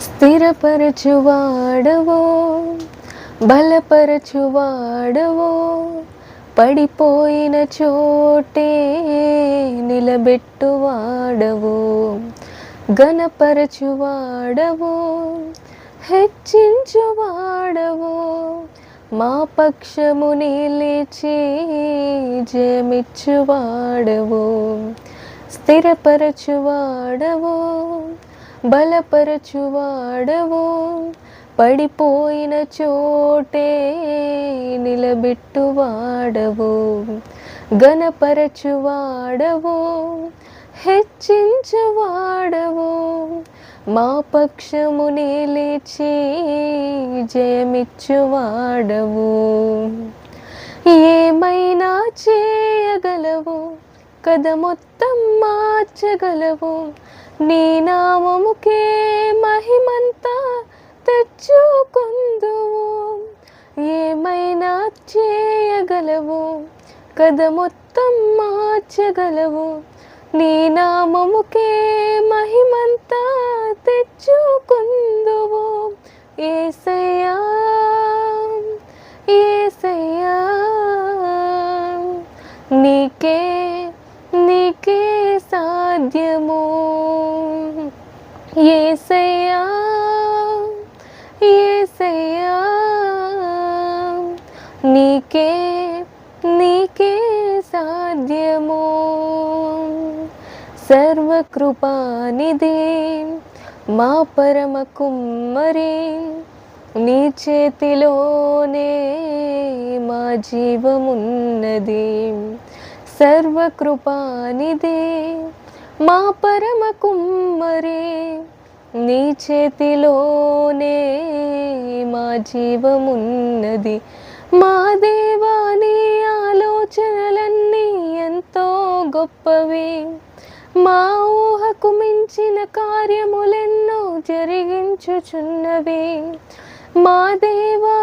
స్థిరపరచువాడవో బలపరచువాడవో పడిపోయిన చోటే నిలబెట్టువాడవో ఘనపరచువాడవో హెచ్చించువాడవో మా పక్షము నిలిచి జయమిచ్చువాడవో స్థిరపరచువాడవో బలపరచువాడవో పడిపోయిన చోటే నిలబెట్టువాడవో ఘనపరచువాడవో హెచ్చించువాడవో మా పక్షము నిలిచి జయమిచ్చువాడవో ఏమైనా చేయగలవు కథ మొత్తం మార్చగలవు నీ నామముకే మహిమంతా తెచ్చుకుందువు ఏమైనా చేయగలవు కథ మొత్తం మార్చగలవు నీ నామముకే మహిమంతా తెచ్చుకుందువు యేసయ్యా యేసయ్యా నీకే నీకే సాధ్యము యేసయ్యా యేసయ్యా నీకే నీకే సాధ్యము సర్వకృపానిధి మా పరమ కుమ్మరి నీ చేతిలోనే మా జీవమున్నది సర్వకృపానిధి మా పరమ కుమ్మరి నీ చేతిలోనే మా జీవమున్నది మా దేవా నీ ఆలోచనలన్నీ ఎంతో గొప్పవి మా ఊహకు మించిన కార్యములెన్నో జరిగించుచున్నవి మా దేవా